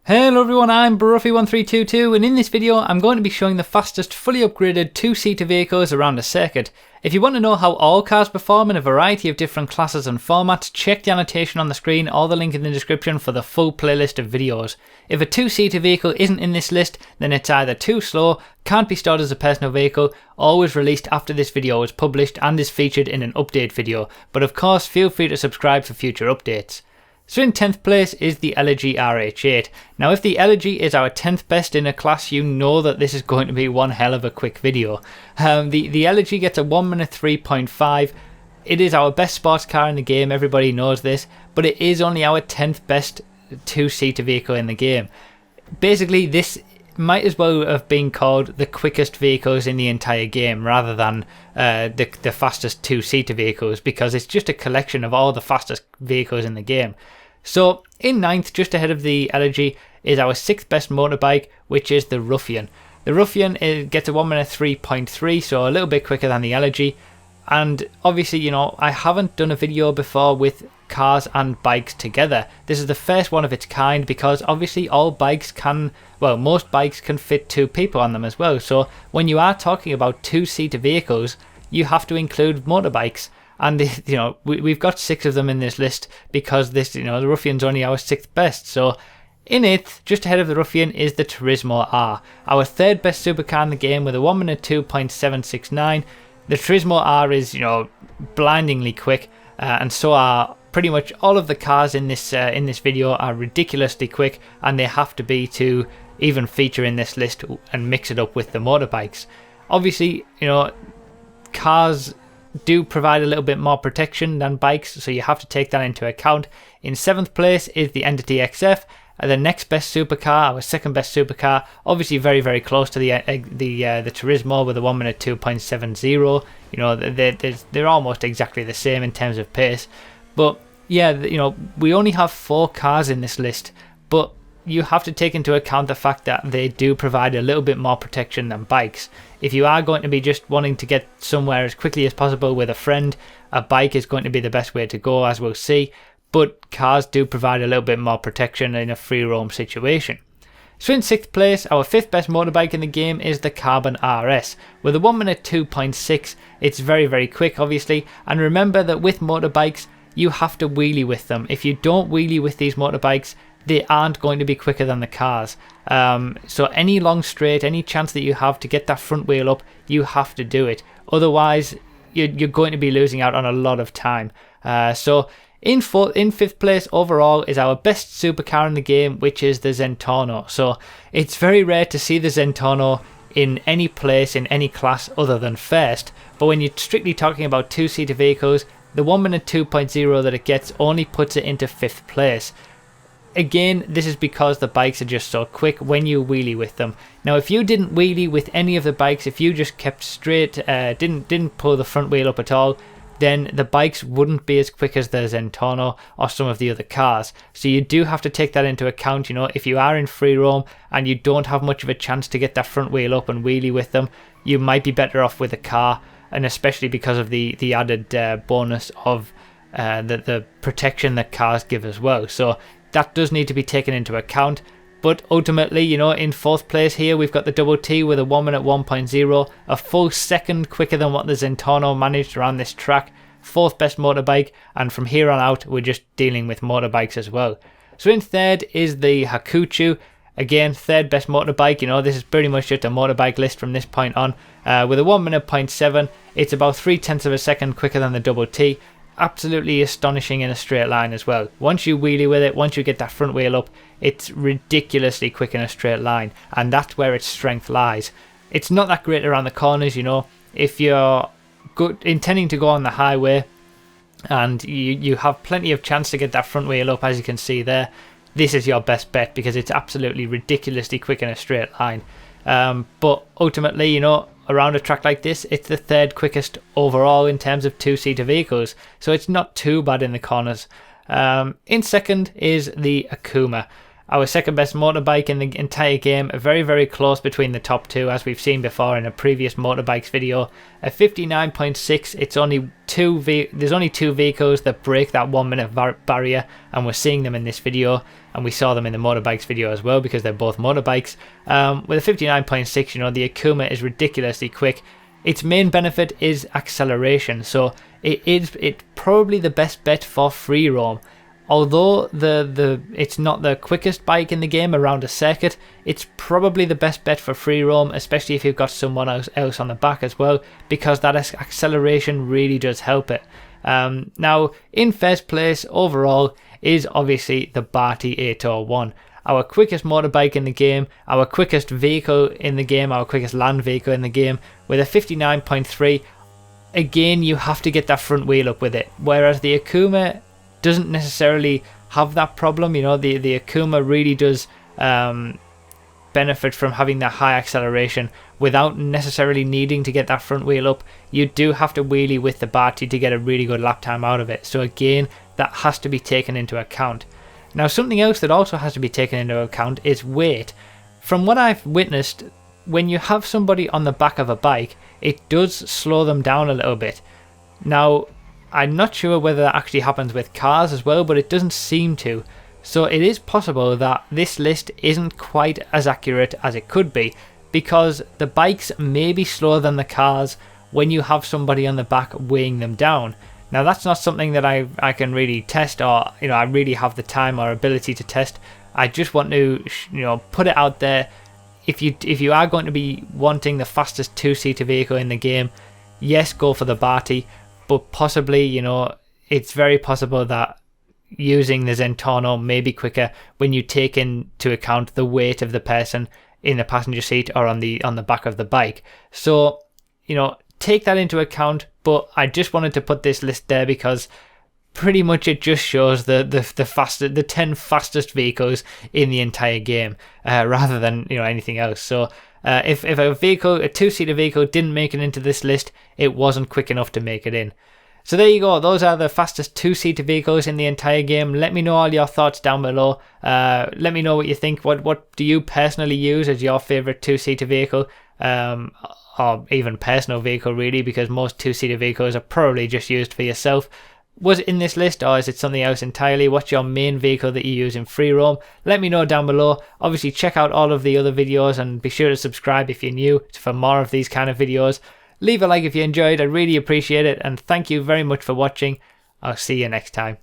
Hello everyone, I'm Bruffy1322 and in this video I'm going to be showing the fastest fully upgraded two-seater vehicles around a circuit. If you want to know how all cars perform in a variety of different classes and formats, check the annotation on the screen or the link in the description for the full playlist of videos. If a two-seater vehicle isn't in this list, then it's either too slow, can't be stored as a personal vehicle, or was released after this video was published and is featured in an update video, but of course feel free to subscribe for future updates. So in 10th place is the Elegy RH8. Now if the Elegy is our 10th best in a class, you know that this is going to be one hell of a quick video. The Elegy gets a 1 minute 3.5. It is our best sports car in the game, everybody knows this, but it is only our 10th best two-seater vehicle in the game. Basically this might as well have been called the quickest vehicles in the entire game rather than the fastest two-seater vehicles, because it's just a collection of all the fastest vehicles in the game. So in 9th, just ahead of the Elegy, is our 6th best motorbike, which is the Ruffian. The Ruffian gets a 1 minute 3.3, so a little bit quicker than the Elegy. And obviously, you know, I haven't done a video before with cars and bikes together. This is the first one of its kind because obviously all bikes can, well, most bikes can fit two people on them as well. So when you are talking about two-seater vehicles, you have to include motorbikes. And, you know, we've got 6 of them in this list because this, you know, the Ruffian's only our 6th best. So in 8th, just ahead of the Ruffian, is the Turismo R, our 3rd best supercar in the game with a 1 minute 2.769. The Turismo R is, you know, blindingly quick, and so are pretty much all of the cars in this video are ridiculously quick, and they have to be to even feature in this list and mix it up with the motorbikes. Obviously, you know, cars do provide a little bit more protection than bikes, so you have to take that into account. In 7th place is the Entity XF. The next best supercar, our 2nd best supercar, obviously very very close to the Turismo with a 1 minute 2.70. You know, they're almost exactly the same in terms of pace. But yeah, you know, we only have 4 cars in this list, but you have to take into account the fact that they do provide a little bit more protection than bikes. If you are going to be just wanting to get somewhere as quickly as possible with a friend, a bike is going to be the best way to go, as we'll see. But cars do provide a little bit more protection in a free roam situation. So in 6th place, our 5th best motorbike in the game is the Carbon RS. With a 1 minute 2.6, it's very very quick obviously, and remember that with motorbikes, you have to wheelie with them. If you don't wheelie with these motorbikes, they aren't going to be quicker than the cars. So any long straight, any chance that you have to get that front wheel up, you have to do it. Otherwise, you're going to be losing out on a lot of time. So in 5th place overall is our best supercar in the game, which is the Zentorno. So it's very rare to see the Zentorno in any place, in any class other than first. But when you're strictly talking about two-seater vehicles, the 1 minute 2.0 that it gets only puts it into 5th place. Again, this is because the bikes are just so quick when you wheelie with them. Now, if you didn't wheelie with any of the bikes, if you just kept straight, didn't pull the front wheel up at all, then the bikes wouldn't be as quick as the Zentorno or some of the other cars. So you do have to take that into account. You know, if you are in free roam and you don't have much of a chance to get that front wheel up and wheelie with them, you might be better off with a car, and especially because of the added bonus of the protection that cars give as well. So that does need to be taken into account. But ultimately, you know, in 4th place here, we've got the Double T with a 1 minute 1.0, a full second quicker than what the Zentorno managed around this track. 4th best motorbike, and from here on out, we're just dealing with motorbikes as well. So in 3rd is the Hakuchu. Again, 3rd best motorbike. You know, this is pretty much just a motorbike list from this point on. With a 1 minute 0.7, it's about 0.3 of a second quicker than the Double T. Absolutely astonishing in a straight line as well. Once you wheelie with it, once you get that front wheel up, it's ridiculously quick in a straight line, and that's where its strength lies. It's not that great around the corners, you know. If you're intending to go on the highway and you have plenty of chance to get that front wheel up, as you can see there, this is your best bet because it's absolutely ridiculously quick in a straight line. But ultimately, you know, around a track like this, it's the 3rd quickest overall in terms of two-seater vehicles, so it's not too bad in the corners. In 2nd is the Akuma. Our second best motorbike in the entire game, very, very close between the top two, as we've seen before in a previous motorbikes video. A 59.6, it's only there's only two vehicles that break that 1 minute barrier, and we're seeing them in this video, and we saw them in the motorbikes video as well because they're both motorbikes. With a 59.6, you know, the Akuma is ridiculously quick. Its main benefit is acceleration, so it's probably the best bet for free roam. Although it's not the quickest bike in the game around a circuit, it's probably the best bet for free roam, especially if you've got someone else on the back as well, because that acceleration really does help it. Now, in first place overall is obviously the Bati 801. Our quickest motorbike in the game, our quickest vehicle in the game, our quickest land vehicle in the game, with a 59.3. Again, you have to get that front wheel up with it, whereas the Akuma doesn't necessarily have that problem. You know, the Akuma really does benefit from having that high acceleration without necessarily needing to get that front wheel up. You do have to wheelie with the Bati to get a really good lap time out of it, so again, that has to be taken into account. Now, something else that also has to be taken into account is weight. From what I've witnessed, when you have somebody on the back of a bike, it does slow them down a little bit. Now, I'm not sure whether that actually happens with cars as well, but it doesn't seem to. So it is possible that this list isn't quite as accurate as it could be, because the bikes may be slower than the cars when you have somebody on the back weighing them down. Now, that's not something that I can really test, or you know, I really have the time or ability to test. I just want to, you know, put it out there. If you are going to be wanting the fastest two-seater vehicle in the game, yes, go for the Bati, but possibly, you know, it's very possible that using the Zentorno may be quicker when you take into account the weight of the person in the passenger seat or on the back of the bike. So, you know, take that into account, but I just wanted to put this list there because pretty much it just shows the 10 fastest vehicles in the entire game, rather than, you know, anything else. So if a two-seater vehicle didn't make it into this list, it wasn't quick enough to make it in. So there you go, those are the fastest two-seater vehicles in the entire game. Let me know all your thoughts down below. Let me know what you think. What do you personally use as your favourite two-seater vehicle? Or even personal vehicle, really, because most two-seater vehicles are probably just used for yourself. Was it in this list, or is it something else entirely? What's your main vehicle that you use in free roam? Let me know down below. Obviously, check out all of the other videos and be sure to subscribe if you're new for more of these kind of videos. Leave a like if you enjoyed, I really appreciate it, and thank you very much for watching. I'll see you next time.